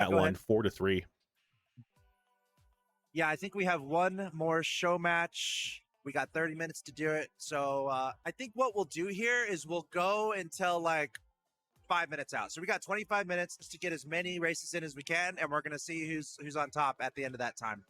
That Go one ahead. 4-3. Yeah, I think we have one more show match. We got 30 minutes to do it. So I think what we'll do here is we'll go until like 5 minutes out. So we got 25 minutes to get as many races in as we can, and we're gonna see who's on top at the end of that time.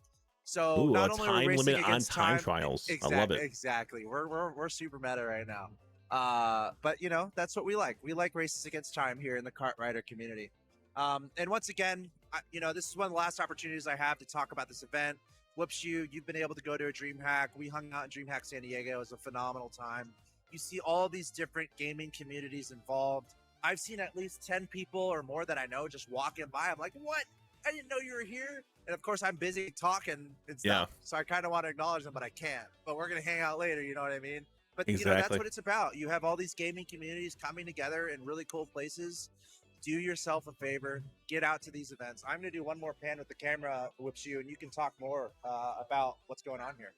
So Ooh, a not only are we time racing limit on against time time, trials. I love exactly, it. exactly. We're super meta right now. But you know that's what we like. We like races against time here in the Kartrider community. And once again, this is one of the last opportunities I have to talk about this event. Whoops, you've been able to go to a Dreamhack. We hung out in Dreamhack San Diego. It was a phenomenal time. You see all these different gaming communities involved. I've seen at least 10 people or more that I know just walking by. I'm like, what? I didn't know you were here. And of course, I'm busy talking and stuff. Yeah, So I kind of want to acknowledge them, but I can't. But we're going to hang out later. You know what I mean? But, that's exactly. what it's about. You have all these gaming communities coming together in really cool places. Do yourself a favor. Get out to these events. I'm going to do one more pan with the camera, Whips you, and you can talk more about what's going on here.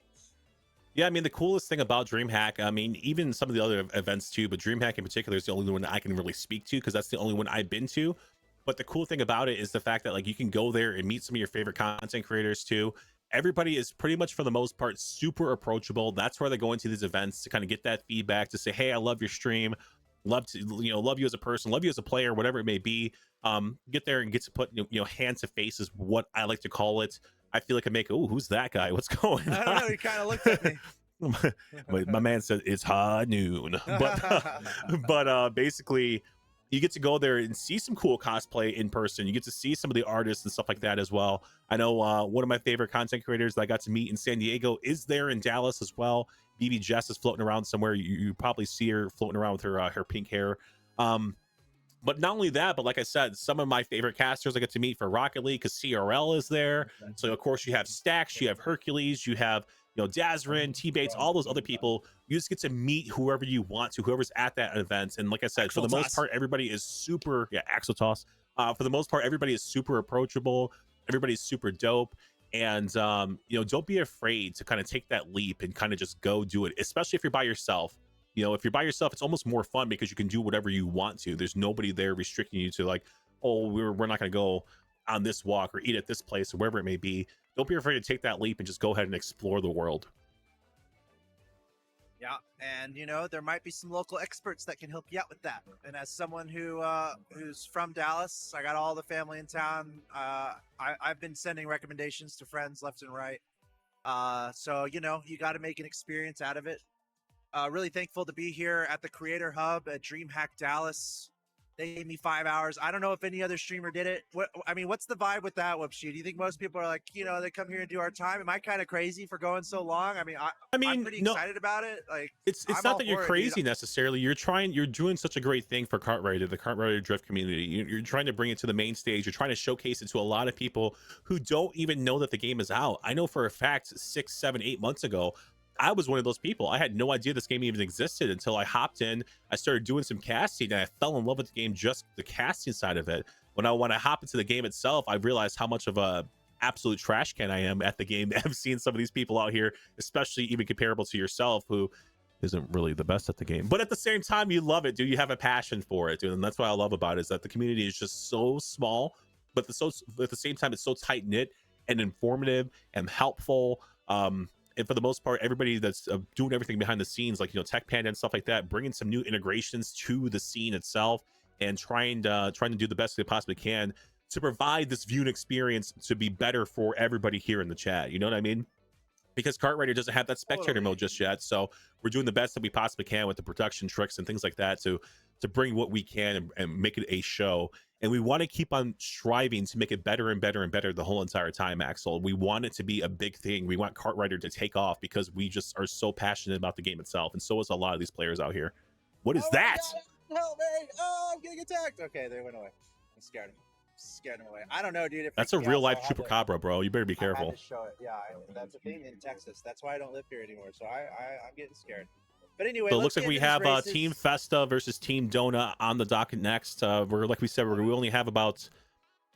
Yeah, I mean, the coolest thing about Dreamhack, I mean, even some of the other events too, but Dreamhack in particular is the only one I can really speak to because that's the only one I've been to. But the cool thing about it is the fact that like you can go there and meet some of your favorite content creators too. Everybody is pretty much for the most part super approachable. That's why they go into these events to kind of get that feedback to say, hey, I love your stream, love to love you as a person, love you as a player, whatever it may be. Get there and get to put hands to faces, what I like to call it. I feel like I make, oh, who's that guy? What's going on? I don't know. He kind of looked at me. my man said it's high noon, but basically you get to go there and see some cool cosplay in person. You get to see some of the artists and stuff like that as well. I know one of my favorite content creators that I got to meet in San Diego is there in Dallas as well. BB Jess is floating around somewhere. You probably see her floating around with her pink hair. But not only that, but like I said, some of my favorite casters I get to meet for Rocket League because CRL is there. So of course you have Stacks, you have Hercules, you have Dazrin, T-Bates, all those other people. You just get to meet whoever you want to, whoever's at that event. And like I said, for the most part, everybody is super, Axel Toss. For the most part, everybody is super approachable. Everybody's super dope. And don't be afraid to kind of take that leap and kind of just go do it, especially if you're by yourself. If you're by yourself, it's almost more fun because you can do whatever you want to. There's nobody there restricting you to like, oh, we're not going to go on this walk or eat at this place or wherever it may be. Don't be afraid to take that leap and just go ahead and explore the world. Yeah, and there might be some local experts that can help you out with that. And as someone who's from Dallas, I got all the family in town. I've been sending recommendations to friends left and right. So you got to make an experience out of it. Really thankful to be here at the Creator Hub at Dreamhack Dallas. They gave me 5 hours. I don't know if any other streamer did it. What's the vibe with that, Whoopshoe? Do you think most people are like, they come here and do our time? Am I kind of crazy for going so long? I'm pretty excited about it. Like, it's not that you're crazy necessarily. You're doing such a great thing for Kartrider, the Kartrider drift community. You're trying to bring it to the main stage. You're trying to showcase it to a lot of people who don't even know that the game is out. I know for a fact 6, 7, 8 months ago, I was one of those people. I had no idea this game even existed until I hopped in. I started doing some casting and I fell in love with the game, just the casting side of it. When I hop into the game itself, I realized how much of a absolute trash can I am at the game. I've seen some of these people out here, especially even comparable to yourself, who isn't really the best at the game. But at the same time, you love it, dude. You have a passion for it, dude. And that's what I love about it, is that the community is just so small, but at the same time, it's so tight-knit and informative and helpful. And for the most part, everybody that's doing everything behind the scenes, like Tech Panda and stuff like that, bringing some new integrations to the scene itself and trying to do the best they possibly can to provide this viewing experience to be better for everybody here in the chat. You know what I mean? Because Kartrider doesn't have that spectator mode just yet, so we're doing the best that we possibly can with the production tricks and things like that to bring what we can and make it a show. And we want to keep on striving to make it better and better and better the whole entire time, Axel. We want it to be a big thing. We want Kartrider to take off because we just are so passionate about the game itself, and so is a lot of these players out here. What is that? Help me! Oh, I'm getting attacked. Okay, they went away. I scared him away. I don't know, dude. That's a real life chupacabra, bro. You better be careful. I had to show it. Yeah, that's a thing in Texas. That's why I don't live here anymore. So I'm getting scared. But anyway, so it looks like we have Team Festa versus Team Donut on the docket next. We're like we said, we only have about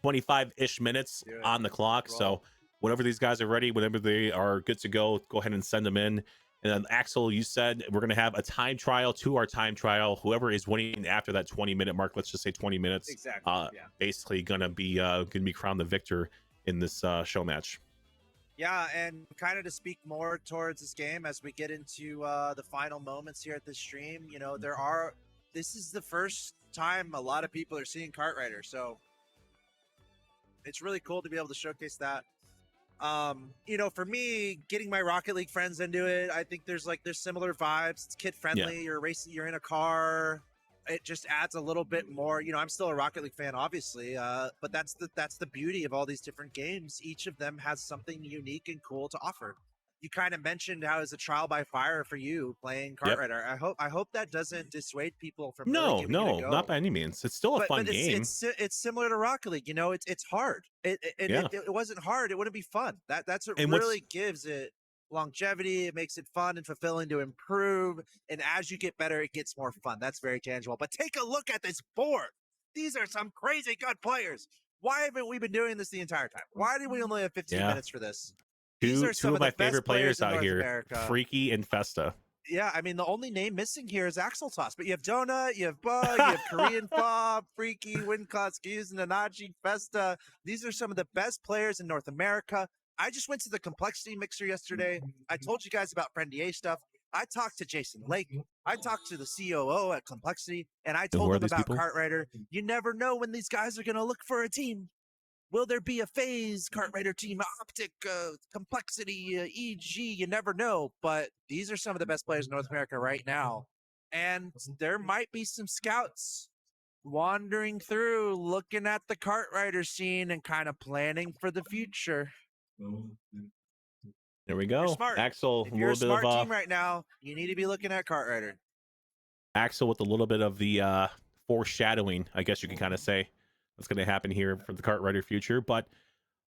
25-ish minutes on the clock. So whenever these guys are ready, whenever they are good to go ahead and send them in. And then Axel, you said we're going to have a time trial to our time trial. Whoever is winning after that 20-minute mark, let's just say 20 minutes, Exactly. Yeah. basically gonna be crowned the victor in this show match. Yeah, and kind of to speak more towards this game as we get into the final moments here at this stream, you know, this is the first time a lot of people are seeing Kartrider, so it's really cool to be able to showcase that. You know, for me, getting my Rocket League friends into it, I think there's similar vibes. It's kid friendly. You're racing, you're in a car. It just adds a little bit more. You know, I'm still a Rocket League fan, obviously, but that's the beauty of all these different games. Each of them has something unique and cool to offer. You kind of mentioned how it's a trial by fire for you playing Kartrider. I hope that doesn't dissuade people from really giving it a go. Not by any means. It's still a fun game. It's similar to Rocket League. You know, it's hard. It wasn't hard. It wouldn't be fun. That's what really gives it longevity. It makes it fun and fulfilling to improve. And as you get better, it gets more fun. That's very tangible. But take a look at this board. These are some crazy good players. Why haven't we been doing this the entire time? Why did we only have 15 minutes for this? Two of my favorite players out here, America. Freaky and Festa. Yeah, I mean, the only name missing here is Axel Toss, but you have Donut, you have Bug, you have Korean Fob, Freaky, Wincott, Skewz, Nanachi, Festa. These are some of the best players in North America. I just went to the Complexity Mixer yesterday. I told you guys about Friendier stuff. I talked to Jason Lake. I talked to the COO at Complexity, and I told them about Kartrider. You never know when these guys are going to look for a team. Will there be a phase Kartrider team, Optic, Complexity, EG? You never know, but these are some of the best players in North America right now. And there might be some scouts wandering through, looking at the Kartrider scene and kind of planning for the future. There we go. Axel, if you're a smart team right now, you need to be looking at Kartrider. Axel with a little bit of the foreshadowing, I guess you can kind of say. What's going to happen here for the Kartrider future, but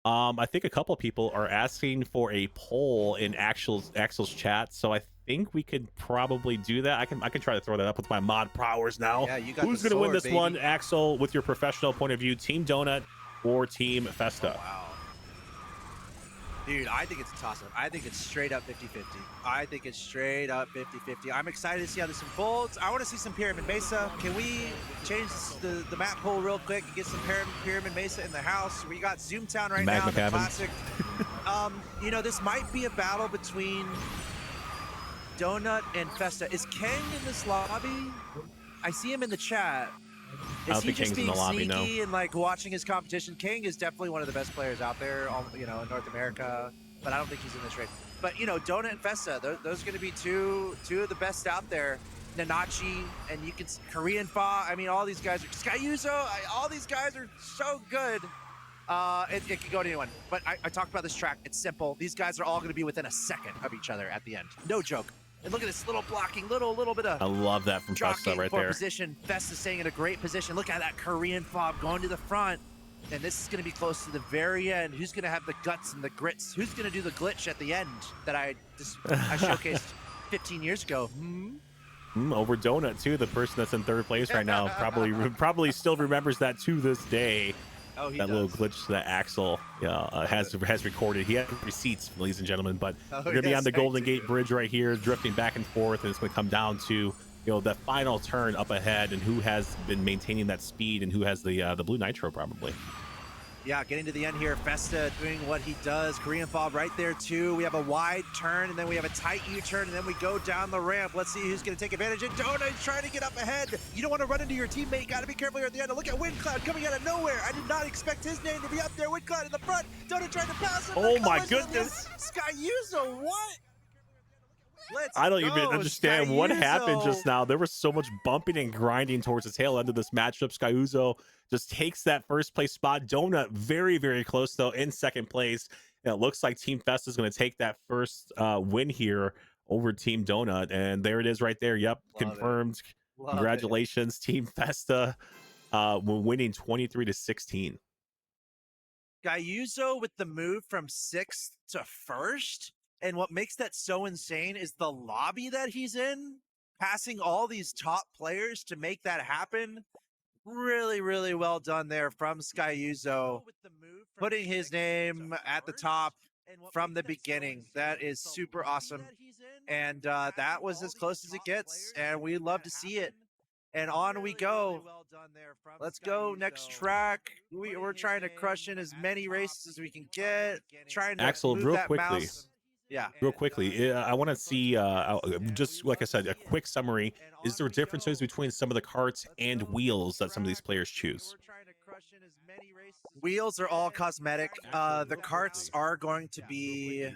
I think a couple of people are asking for a poll in Axel's chat, so I think we could probably do that. I can try to throw that up with my mod prowess now. Yeah, you got Who's going to win this one, Axel, with your professional point of view, Team Donut or Team Festa? Oh, wow. Dude, I think it's a toss-up. I think it's straight up 50-50. I think it's straight up 50-50. I'm excited to see how this unfolds. I want to see some Pyramid Mesa. Can we change the map poll real quick and get some Pyramid Mesa in the house? We got Zoomtown right now, the classic. You know, this might be a battle between Donut and Festa. Is Kang in this lobby? I see him in the chat. Is he just being sneaky and like watching his competition? Kang is definitely one of the best players out there, you know, in North America, but I don't think he's in this race. But you know, Donut and Festa, those are going to be two of the best out there. Nanachi, and you can Korean Fa. I mean, all these guys are Skyuzo. All these guys are so good. It could go to anyone. But I talked about this track. It's simple. These guys are all going to be within a second of each other at the end. No joke. And look at this little blocking, little bit of. I love that from Festa right there. Position. Festa's staying in a great position. Look at that Korean Fob going to the front. And this is going to be close to the very end. Who's going to have the guts and the grits? Who's going to do the glitch at the end that I showcased 15 years ago? Over Donut too, the person that's in third place right now probably still remembers that to this day. Oh, he that does. Little glitch that Axel has recorded. He has receipts, ladies and gentlemen. But we're gonna be on the Golden Gate Bridge right here, drifting back and forth, and it's gonna come down to the final turn up ahead and who has been maintaining that speed and who has the blue nitro probably. Yeah, getting to the end here, Festa doing what he does. Korean Fob right there too. We have a wide turn and then we have a tight U-turn and then we go down the ramp. Let's see who's going to take advantage. And Donut is trying to get up ahead. You don't want to run into your teammate. You got to be careful here at the end. Look at Windcloud coming out of nowhere. I did not expect his name to be up there. Windcloud in the front. Donut trying to pass him. Oh my goodness. Skyuzo, what? I don't even understand what happened just now. There was so much bumping and grinding towards the tail end of this matchup. Skyuzo just takes that first place spot. Donut very, very close though in second place. And it looks like Team Festa is going to take that first win here over Team Donut. And there it is right there. Yep, confirmed. Congratulations, Team Festa, winning 23-16. Skyuzo with the move from 6th to 1st. And what makes that so insane is the lobby that he's in, passing all these top players to make that happen. Really, really well done there from Skyuzo, putting his name at the top from the beginning. That is super awesome. And that was as close as it gets. And we love to see it. And on we go. Let's go next track. We're trying to crush in as many races as we can get. Trying to Axel, move real that quickly. mouse. Yeah. Real quickly, I want to see, just like I said, a quick summary. Is there differences between some of the carts and wheels that some of these players choose? Wheels are all cosmetic. The carts are going to be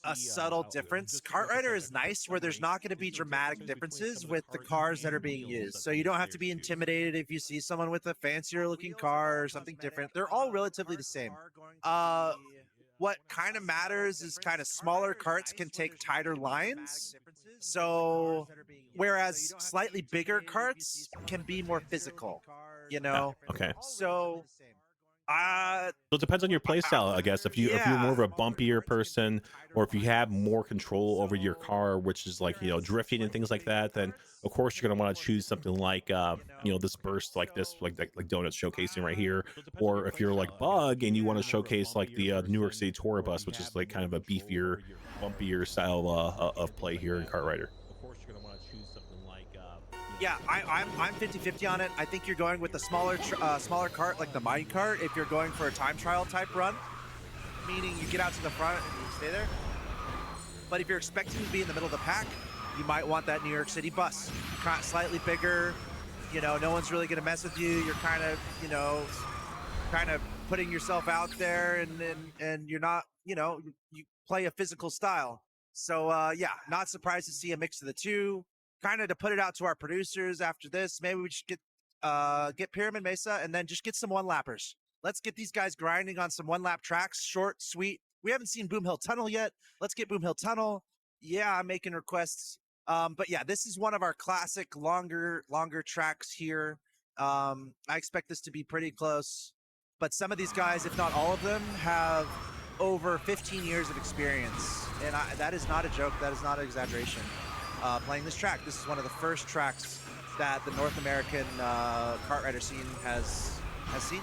a subtle difference. Kartrider is nice where there's not going to be dramatic differences with the cars that are being used. So you don't have to be intimidated if you see someone with a fancier looking car or something different. They're all relatively the same. What kind of matters is kind of smaller carts can take tighter lines. So whereas slightly bigger carts can be more physical, you know? Yeah, okay. So So it depends on your play style, I guess. If you're more of a bumpier person, or if you have more control over your car, which is like drifting and things like that, then of course you're gonna want to choose something like this burst like this, like Donuts showcasing right here. Or if you're like Bug and you want to showcase like the New York City Tour Bus, which is like kind of a beefier, bumpier style of play here in Kartrider. Of course you're gonna want to choose something like yeah, I'm 50-50 on it. I think you're going with the smaller cart like the mine cart if you're going for a time trial type run, meaning you get out to the front and you stay there. But if you're expecting to be in the middle of the pack, you might want that New York City bus. Slightly bigger, no one's really gonna mess with you. You're kind of putting yourself out there, and you're not, you play a physical style. So yeah, not surprised to see a mix of the two. Kind of to put it out to our producers after this, maybe we just get Pyramid Mesa and then just get some one lappers. Let's get these guys grinding on some one lap tracks, short, sweet. We haven't seen Boom Hill Tunnel yet. Let's get Boom Hill Tunnel. Yeah, I'm making requests. But yeah, this is one of our classic longer tracks here. I expect this to be pretty close. But some of these guys, if not all of them, have over 15 years of experience. And that is not a joke. That is not an exaggeration. Playing this track. This is one of the first tracks that the North American Kartrider scene has seen.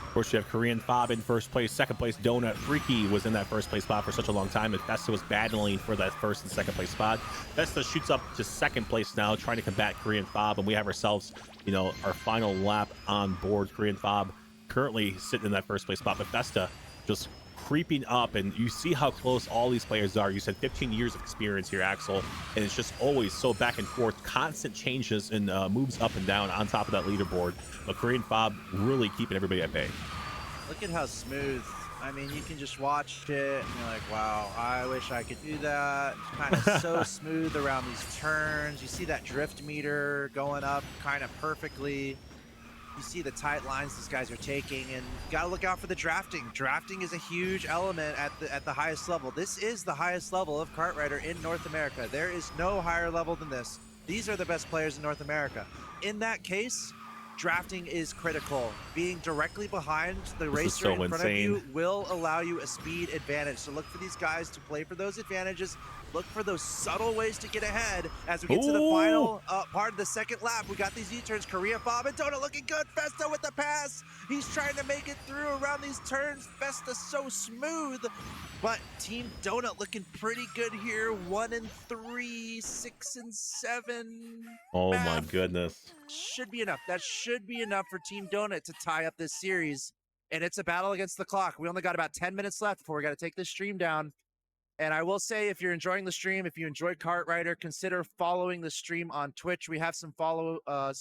Of course, you have Korean Fob in first place. Second place, Donut Freaky was in that first place spot for such a long time, and Festa was battling for that first and second place spot. Festa shoots up to second place now, trying to combat Korean Fob, and we have ourselves, our final lap on board. Korean Fob currently sitting in that first place spot, but Festa just creeping up, and you see how close all these players are. You said 15 years of experience here, Axel, and it's just always so back and forth, constant changes and moves up and down on top of that leaderboard. But Korean Fob really keeping everybody at bay. Look at how smooth. I mean, you can just watch it and you're like, wow, I wish I could do that. It's kind of so smooth around these turns. You see that drift meter going up kind of perfectly. You see the tight lines these guys are taking, and you gotta look out for the drafting. Drafting is a huge element at the highest level. This is the highest level of Kartrider in North America. There is no higher level than this. These are the best players in North America. In that case, drafting is critical. Being directly behind the racer in front of you will allow you a speed advantage. So look for these guys to play for those advantages. Look for those subtle ways to get ahead as we get to the final part of the second lap. We got these U-turns. Korea Fob and Donut looking good. Festa with the pass. He's trying to make it through around these turns. Festa so smooth. But Team Donut looking pretty good here. 1 and 3, 6 and 7. Oh my goodness. Should be enough. That should be enough for Team Donut to tie up this series. And it's a battle against the clock. We only got about 10 minutes left before we got to take this stream down. And I will say, if you're enjoying the stream, if you enjoyed Kartrider, consider following the stream on Twitch. We have some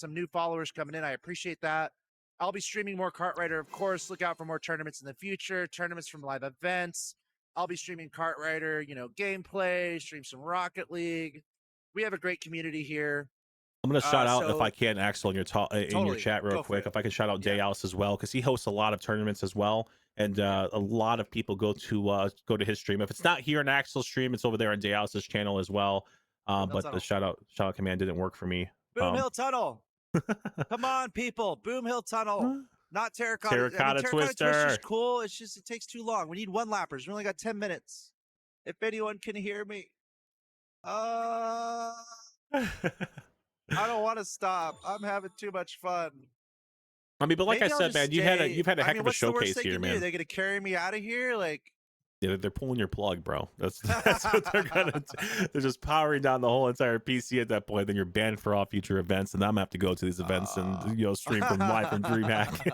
new followers coming in. I appreciate that. I'll be streaming more Kartrider, of course. Look out for more tournaments in the future, tournaments from live events. I'll be streaming Kartrider, gameplay, stream some Rocket League. We have a great community here. I'm going to shout out, if I can, Axel, in your chat real quick. If I can shout out Dayalice as well, because he hosts a lot of tournaments as well. And a lot of people go to his stream. If it's not here on Axel's stream, it's over there on Dayalice's channel as well. But the shout out command didn't work for me. Boom Hill Tunnel. Come on, people. Boom Hill Tunnel. Not Terracotta. Terracotta Twister. Twister's cool. It's just, it takes too long. We need one lappers. We only got 10 minutes. If anyone can hear me. I don't want to stop. I'm having too much fun. I mean, but like I Maybe I'll said, just man, stay. you've had a I heck mean, of a what's the worst showcase they here, can do? man. They're gonna carry me out of here, like. Yeah, they're pulling your plug, bro. That's what they're gonna do. They're just powering down the whole entire PC at that point. Then you're banned for all future events, and I'm gonna have to go to these events and stream from live from Dreamhack.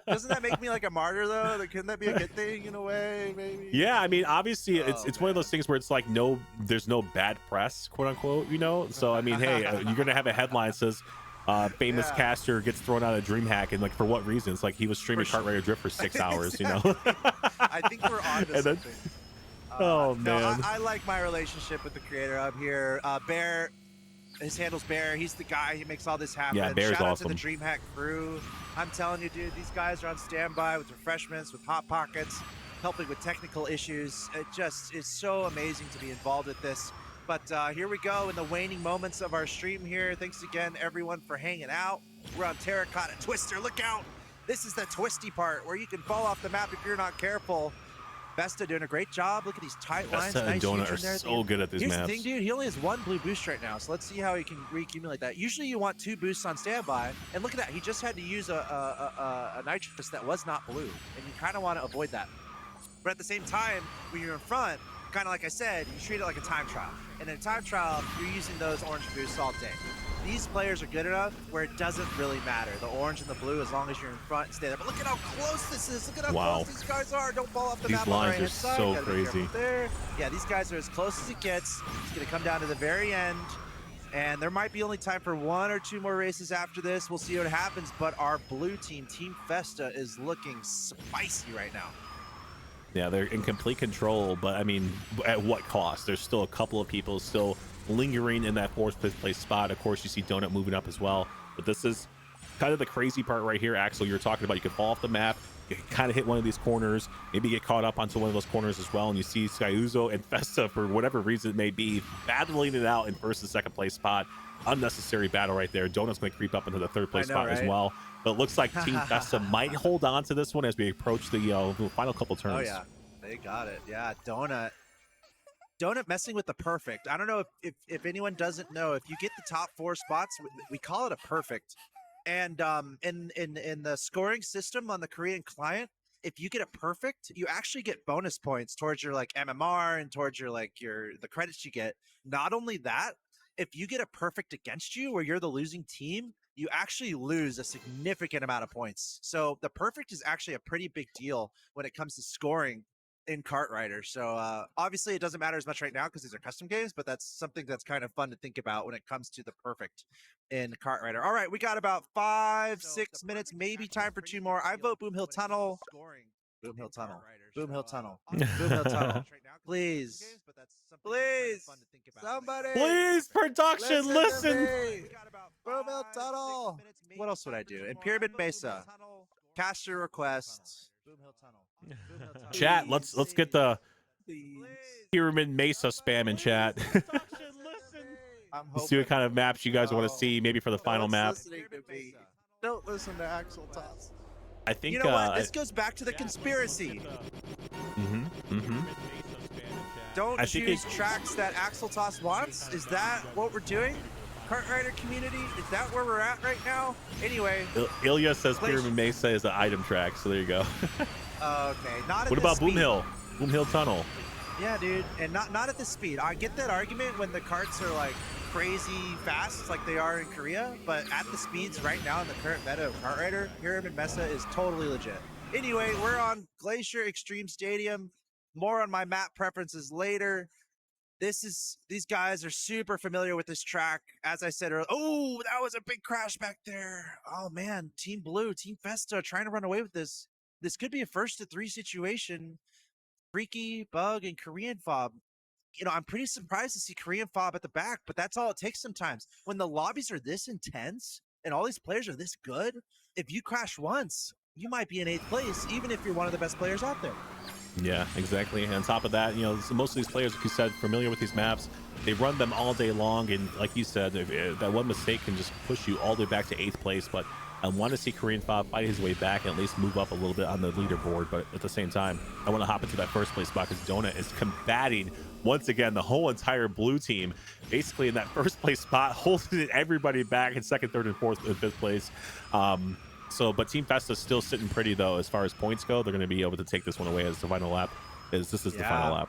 Doesn't that make me like a martyr though? Like, couldn't that be a good thing in a way? Maybe. Yeah, I mean, obviously, Oh, it's one of those man. things where it's like there's no bad press, quote unquote, So I mean, hey, you're gonna have a headline that says famous Yeah. caster gets thrown out of DreamHack, and like for what reason? It's like he was streaming sure. Kartrider Drift for 6 hours, Exactly. I think we're on to And then, something. oh No, man, I like my relationship with the creator up here. Bear, his handle's Bear. He's the guy. He makes all this happen. Yeah, Bear's Shout out awesome. to the DreamHack crew. I'm telling you, dude, these guys are on standby with refreshments, with hot pockets, helping with technical issues. It just is so amazing to be involved with this. But here we go in the waning moments of our stream here. Thanks again, everyone, for hanging out. We're on Terracotta Twister. Look out. This is the twisty part where you can fall off the map if you're not careful. Festa doing a great job. Look at these tight lines. Festa and Nice Donut future are there at the so end. good at these Here's maps. the thing, dude. He only has 1 blue boost right now, so let's see how he can reaccumulate that. Usually you want 2 boosts on standby, and look at that. He just had to use a nitrous that was not blue, and you kind of want to avoid that. But at the same time, when you're in front, kind of like I said, you treat it like a time trial. And in a time trial, you're using those orange boosts all day. These players are good enough where it doesn't really matter. The orange and the blue, as long as you're in front, stay there. But look at how close this is. Look at how close these guys are. Don't fall off the These map on the lines are right-hand side. so Gotta be careful crazy. there. Yeah, these guys are as close as it gets. It's going to come down to the very end. And there might be only time for 1 or 2 more races after this. We'll see what happens. But our blue team, Team Festa, is looking spicy right now. Yeah, they're in complete control, but I mean, at what cost? There's still a couple of people still lingering in that 4th, 5th place spot. Of course, you see Donut moving up as well. But this is kind of the crazy part right here, Axel. You're talking about you can fall off the map, you can kind of hit one of these corners, maybe get caught up onto one of those corners as well. And you see Skyuzo and Festa, for whatever reason it may be, battling it out in 1st and 2nd place spot. Unnecessary battle right there. Donut's going to creep up into the 3rd place spot as well. But it looks like Team Festa might hold on to this one as we approach the final couple turns. Oh, yeah. They got it. Yeah, Donut messing with the perfect. I don't know if anyone doesn't know, if you get the top 4 spots, we call it a perfect. And in the scoring system on the Korean client, if you get a perfect, you actually get bonus points towards your like MMR and towards your the credits you get. Not only that, if you get a perfect against you where you're the losing team, you actually lose a significant amount of points. So the perfect is actually a pretty big deal when it comes to scoring in Kartrider. So obviously it doesn't matter as much right now because these are custom games, but that's something that's kind of fun to think about when it comes to the perfect in Kartrider. All right, we got about 5-6 minutes, maybe time for 2 more. I vote Boom Hill Tunnel. Boom Hill Tunnel. Boom Hill Tunnel. Boom Hill Tunnel. Please. Please. Somebody. Please, production, listen. Boom Hill Tunnel. What else would I do? In Pyramid Mesa. Cast your request. Boom Hill Tunnel. Chat, let's get the Pyramid Mesa spam in chat. Let's see what kind of maps you guys want to see, maybe for the final map. Don't listen to Axel Toss. I think you know what? This goes back to the conspiracy. Don't choose tracks that Axel Toss wants. Is that what we're doing? Kartrider community, is that where we're at right now? Anyway, Ilya says Pyramid Mesa is an item track, so there you go. Okay, not at what about speed. Boom Hill? Boom Hill Tunnel. Yeah, dude, and not at the speed. I get that argument when the carts are like crazy fast, like they are in Korea, but at the speeds right now in the current meta of Kartrider, Pyramid Mesa is totally legit. Anyway, we're on Glacier Extreme Stadium. More on my map preferences later. These guys are super familiar with this track. As I said earlier, oh, that was a big crash back there. Oh man, Team Blue, Team Festa trying to run away with this. This could be a 1st-to-3 situation. Freaky, Bug, and Korean Fob. You know, I'm pretty surprised to see Korean Fob at the back, but that's all it takes sometimes. When the lobbies are this intense and all these players are this good, if you crash once, you might be in 8th place, even if you're one of the best players out there. Yeah, exactly. And on top of that, so most of these players, like you said, familiar with these maps. They run them all day long, and like you said, that one mistake can just push you all the way back to 8th place. But I want to see Korean Fob fight his way back and at least move up a little bit on the leaderboard. But at the same time, I want to hop into that 1st place spot because Donut is combating once again the whole entire blue team, basically in that 1st place spot, holding everybody back in 2nd, 3rd, and 4th and 5th place. So, but Team Festa's still sitting pretty though as far as points go. They're going to be able to take this one away as the final lap. This is the final Yeah, lap.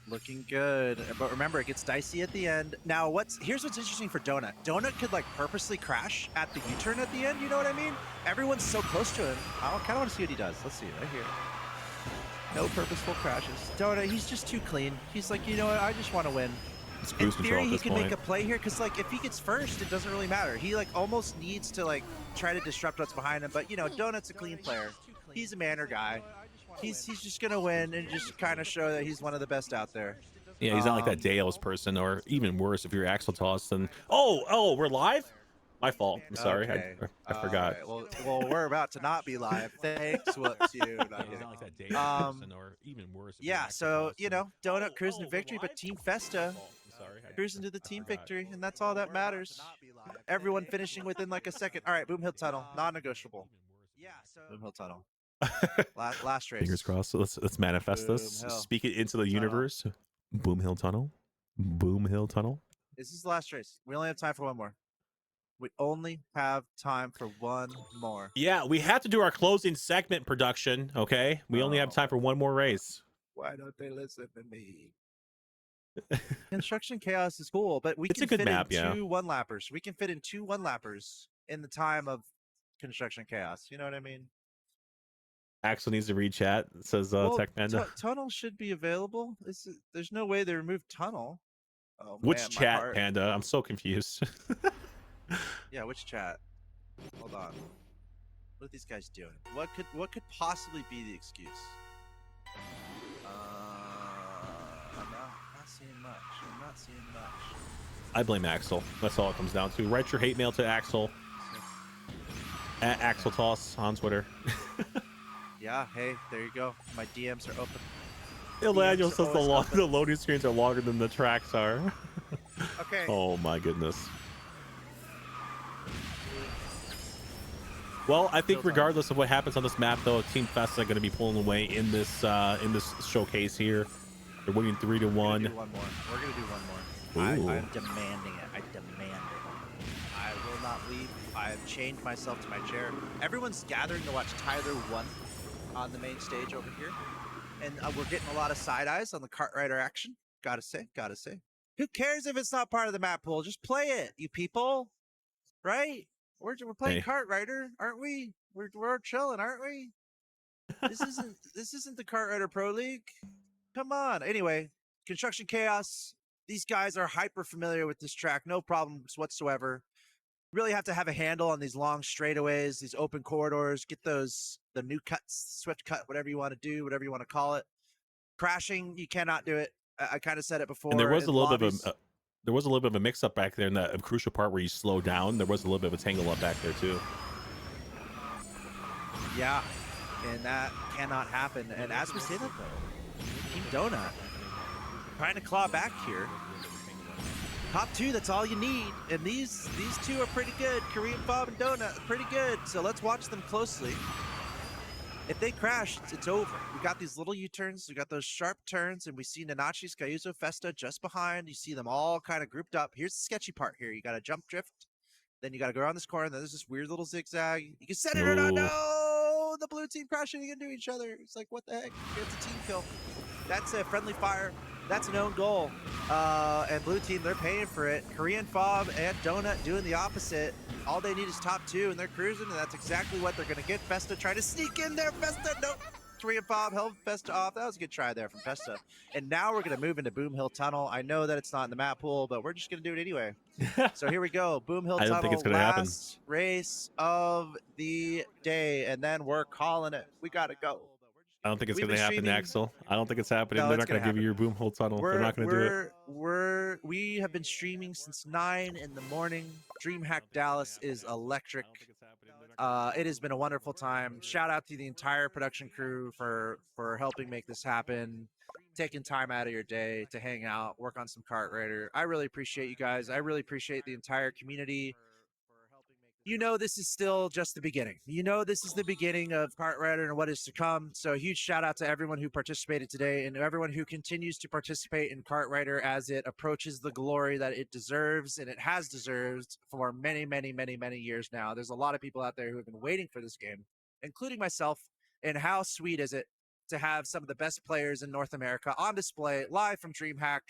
looking good. But remember, it gets dicey at the end. Now, here's what's interesting for Donut. Donut could like purposely crash at the U-turn at the end. You know what I mean? Everyone's so close to him. I kind of want to see what he does. Let's see right here. No purposeful crashes. Donut, he's just too clean. He's like, you know what? I just want to win. It's In cruise control theory, at he this can point. make a play here because, like, if he gets first, it doesn't really matter. He like almost needs to like try to disrupt what's behind him. But you know, Donut's a clean player. He's a manner guy. He's just gonna win and just kind of show that he's one of the best out there. Yeah, he's not like that Dale's person, or even worse if you're Axel Toss. Then we're live. My fault. I'm sorry. Okay. I forgot. Right. Well, we're about to not be live. Thanks. Whoops, you. He's not like that Dale's person, or even worse. If you're Yeah. Axel So Toss, you then- know, Donut cruising to victory, but Team Festa I'm sorry. cruising to the team victory, and that's all that matters. Everyone finishing within like a second. All right, Boom Hill Tunnel, non-negotiable. Yeah. So Boom Hill Tunnel. Last race. Fingers crossed. So let's manifest this. Boom Hill Speak it into the Tunnel. universe. Boom Hill Tunnel. Boom Hill Tunnel. This is the last race. We only have time for one more. We only have time for one more. Yeah, we have to do our closing segment production. Okay, we only have time for one more race. Why don't they listen to me? Construction Chaos is cool, but we It's can a good fit map, in yeah. two one-lappers. We can fit in two one-lappers in the time of Construction Chaos. You know what I mean? Axel needs to read chat. It says Tech Panda. Tunnel should be available. There's no way they removed Tunnel. Oh, Which man, my chat, heart. Panda? I'm so confused. Yeah, which chat? Hold on. What are these guys doing? What could possibly be the excuse? I'm not seeing much. I'm not seeing much. I blame Axel. That's all it comes down to. Write your hate mail to Axel at Axel Toss on Twitter. Yeah, hey, there you go. My DMs are open. Daniel DMs says are always open. the loading screens are longer than the tracks are. Okay. Oh my goodness. Well, I think regardless of what happens on this map, though, Team Festa are going to be pulling away in this showcase here. They're winning 3-1. We're gonna do one more. We're gonna do one more. Ooh. I'm demanding it. I demand it. I will not leave. I have chained myself to my chair. Everyone's gathering to watch Tyler 1 on the main stage over here, and we're getting a lot of side eyes on the Kartrider action. Gotta say. Who cares if it's not part of the map pool? Just play it, you people. Right? We're playing Hey. Kartrider, aren't we? We're chilling, aren't we? This isn't the Kartrider Pro League. Come on. Anyway, Construction Chaos. These guys are hyper familiar with this track. No problems whatsoever. Really have to have a handle on these long straightaways, these open corridors. Get the new cuts, swift cut, whatever you want to do, whatever you want to call it. Crashing, you cannot do it. I kind of said it before. And there was a in little lobbies. bit of there was a little bit of a mix up back there in that crucial part where you slow down. There was a little bit of a tangle up back there too. Yeah, and that cannot happen. And as we say that though, Team Donut trying to claw back here. Top two, that's all you need. And these two are pretty good. Korean Bob and Donut, pretty good. So let's watch them closely. If they crash, it's over. We got these little U-turns, we got those sharp turns, and we see Nanachi's Cayuzo Festa just behind. You see them all kind of grouped up. Here's the sketchy part here. You got to jump drift, then you got to go around this corner, and then there's this weird little zigzag. You can set it or not. Ooh. No! The blue team crashing into each other. It's like, what the heck? It's a team kill. That's a friendly fire. That's an own goal. And blue team, they're paying for it. Korean Fob and Donut doing the opposite. All they need is top two, and they're cruising, and that's exactly what they're going to get. Festa trying to sneak in there. Festa, nope. Korean Fob held Festa off. That was a good try there from Festa. And now we're going to move into Boom Hill Tunnel. I know that it's not in the map pool, but we're just going to do it anyway. So here we go. Boom Hill I Tunnel. don't think it's gonna happen. Last race of the day, and then we're calling it. We got to go. I don't think it's We've going to been happen, streaming- Axel. I don't think it's happening. No, They're it's not going to gonna give you your boom hole tunnel. They're not going to do it. We have been streaming since 9 in the morning. Dreamhack Dallas is electric. It has been a wonderful time. Shout out to the entire production crew for helping make this happen, taking time out of your day to hang out, work on some Kartrider. I really appreciate you guys. I really appreciate the entire community. you know this is still just the beginning. You know this is the beginning of Kartrider and what is to come. So a huge shout out to everyone who participated today and everyone who continues to participate in Kartrider as it approaches the glory that it deserves and it has deserved for many, many, many, many years now. There's a lot of people out there who have been waiting for this game, including myself. And how sweet is it to have some of the best players in North America on display live from Dreamhack,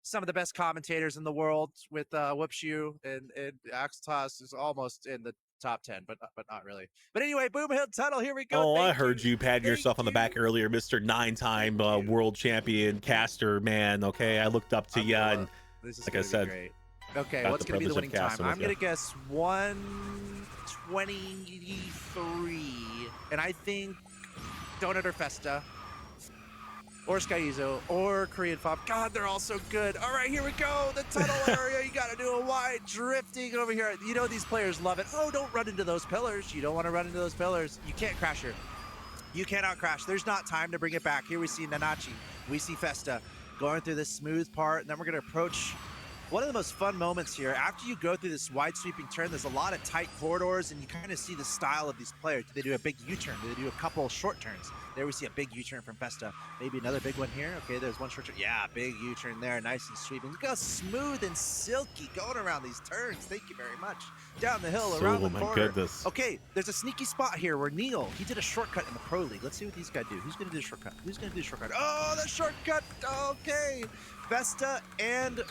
some of the best commentators in the world with Whoopshoe and Axel Toss is almost in the top 10, but not really. But anyway, Boom Hill Tunnel, here we go. Oh, I Thank heard you patting Thank yourself on the back you. earlier, Mr. Nine-time Thank you. world champion caster, man. Okay, I looked up to you, and This is like I gonna said, be great. Okay, got what's the going to be the privilege of winning time? casting I'm with going you. to guess 123, and I think Donut or Festa, or Skyuzo, or Korean Pop. God, they're all so good. All right, here we go. The tunnel area. You got to do a wide drifting over here. You know these players love it. Oh, don't run into those pillars. You don't want to run into those pillars. You can't crash here. You cannot crash. There's not time to bring it back. Here we see Nanachi. We see Festa going through this smooth part, and then we're going to approach one of the most fun moments here. After you go through this wide sweeping turn, there's a lot of tight corridors, and you kind of see the style of these players. Do they do a big U-turn? Do they do a couple short turns? There we see a big U-turn from Festa. Maybe another big one here. Okay, there's one short turn. Yeah, big U-turn there, nice and sweeping. Look how smooth and silky going around these turns. Thank you very much. Down the hill, around the corner. Goodness. Okay, there's a sneaky spot here where Neil, he did a shortcut in the Pro League. Let's see what these guys do. Who's going to do the shortcut? Who's going to do the shortcut? Oh, the shortcut. Okay. Vesta and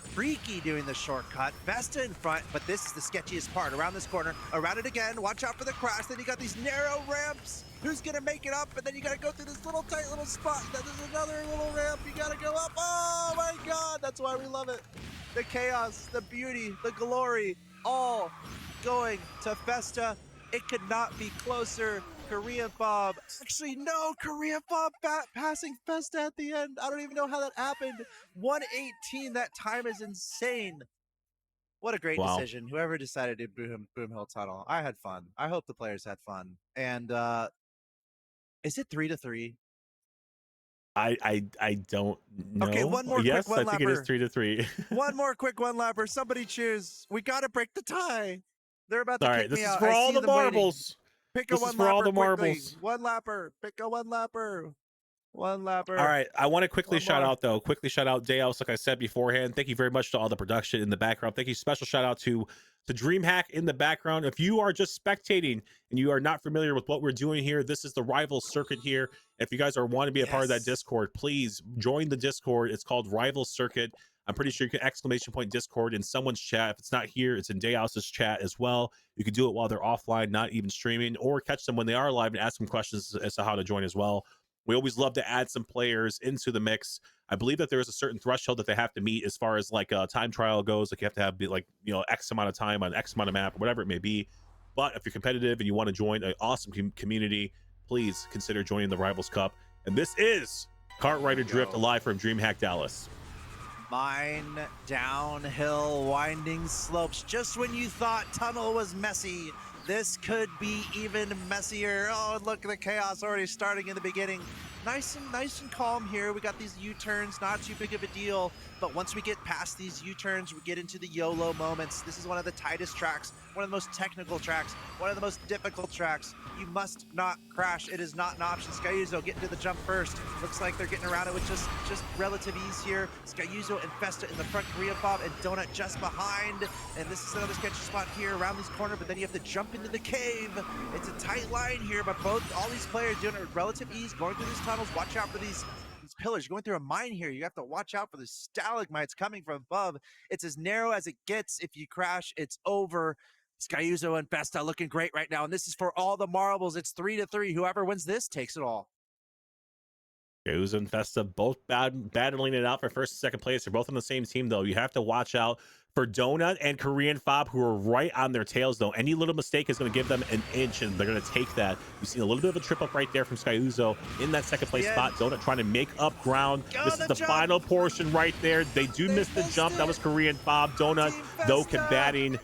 Freaky doing the shortcut. Vesta in front, but this is the sketchiest part. Around this corner, around it again. Watch out for the crash. Then you got these narrow ramps. Who's going to make it up? And then you got to go through this little tight little spot. Then there's another little ramp. You got to go up. Oh, my God. That's why we love it. The chaos, the beauty, the glory, all going to Festa. It could not be closer. Korean Bob. Actually, no, Korean Bob passing Festa at the end. I don't even know how that happened. 118, that time is insane. What a great decision. Whoever decided to Boom Hill Tunnel. I had fun. I hope the players had fun. And is it 3-3? I don't know. Okay, one more yes, quick one-lapper. I think it is 3-3. One more quick one-lapper. Somebody choose. We got to break the tie. They're about to All kick right, this me is out. for I all see the them waiting. marbles. Pick a This is one for all lapper the quickly. marbles. One lapper. Pick a one lapper. One lapper. All right, I want to quickly One shout more. out though. Quickly shout out Deos, like I said beforehand. Thank you very much to all the production in the background. Thank you. Special shout out to Dreamhack in the background. If you are just spectating and you are not familiar with what we're doing here, this is the Rival Circuit here. If you guys want to be a part of that Discord, please join the Discord. It's called Rival Circuit. I'm pretty sure you can ! Discord in someone's chat. If it's not here, it's in Deos's chat as well. You can do it while they're offline, not even streaming, or catch them when they are live and ask them questions as to how to join as well. We always love to add some players into the mix. I believe that there is a certain threshold that they have to meet as far as like a time trial goes. Like you have to have like, you know, X amount of time on X amount of map or whatever it may be. But if you're competitive and you want to join an awesome community, please consider joining the Rivals Cup. And this is Kartrider Drift live from Dreamhack Dallas. Mine downhill winding slopes. Just when you thought tunnel was messy, this could be even messier. Oh, look at the chaos already starting in the beginning. Nice and calm here. We got these U-turns, not too big of a deal. But once we get past these U-turns, we get into the YOLO moments. This is one of the tightest tracks, one of the most technical tracks, one of the most difficult tracks. You must not crash. It is not an option. Skyuzo getting to the jump first. Looks like they're getting around it with just relative ease here. Skyuzo and Festa in the front, Korea Bob and Donut just behind. And this is another sketchy spot here around this corner, but then you have to jump into the cave. It's a tight line here, but all these players doing it with relative ease, going through these tunnels. Watch out for these pillars. You're going through a mine here. You have to watch out for the stalagmites coming from above. It's as narrow as it gets. If you crash, it's over. Skyuzo and Festa looking great right now, and this is for all the marbles. It's 3-3. Whoever wins this takes it all. Skyuzo and Festa both battling it out for first and second place. They're both on the same team, though. You have to watch out for Donut and Korean Fob, who are right on their tails, though. Any little mistake is going to give them an inch, and they're going to take that. You've seen a little bit of a trip up right there from Skyuzo in that second place spot. Donut trying to make up ground. This is the final portion right there. They miss the jump. That was Korean Fob. Donut, though, combating.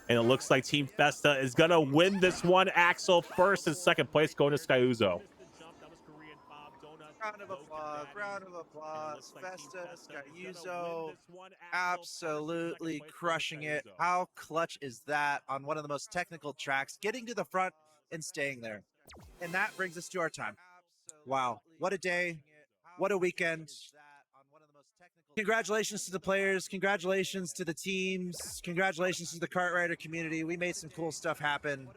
And it looks like Team Festa is going to win this one. Axel first and second place going to Skyuzo. Round of Low applause. confetti, Round of and it applause. looks like Team Festa, Festa is gonna win Skyuzo, this one. Axel passes in second absolutely place for crushing it. Skyuzo. How clutch is that on one of the most technical tracks, getting to the front and staying there? And that brings us to our time. Wow, what a day. What a weekend. Congratulations to the players. Congratulations to the teams. Congratulations to the Kartrider community. We made some cool stuff happen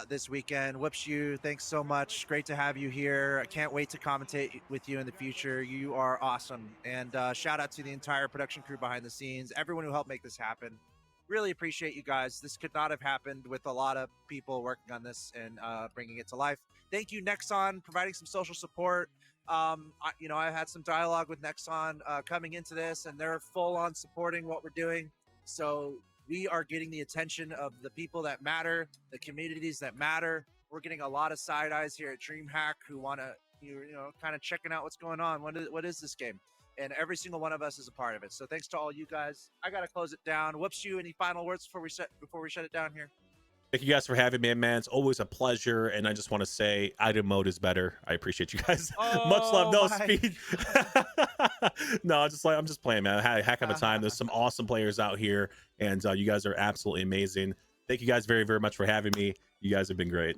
this weekend. Whoops you. Thanks so much. Great to have you here. I can't wait to commentate with you in the future. You are awesome. And shout out to the entire production crew behind the scenes, everyone who helped make this happen. Really appreciate you guys. This could not have happened with a lot of people working on this and bringing it to life. Thank you, Nexon, providing some social support. I had some dialogue with Nexon coming into this, and they're full on supporting what we're doing. So we are getting the attention of the people that matter, the communities that matter. We're getting a lot of side eyes here at Dreamhack who want to, kind of checking out what's going on. What is this game? And every single one of us is a part of it. So thanks to all you guys. I gotta close it down. Whoops, you. Any final words before we shut it down here? Thank you guys for having me, man. It's always a pleasure. And I just want to say item mode is better. I appreciate you guys. Much love. Oh No my! speed. No, I'm just playing, man. I had a heck of a time. There's some awesome players out here, and you guys are absolutely amazing. Thank you guys very, very much for having me. You guys have been great.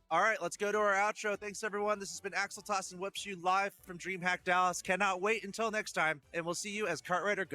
All right, let's go to our outro. Thanks, everyone. This has been Axel Toss and Whips You live from Dreamhack Dallas. Cannot wait until next time, and we'll see you as Kartrider goes.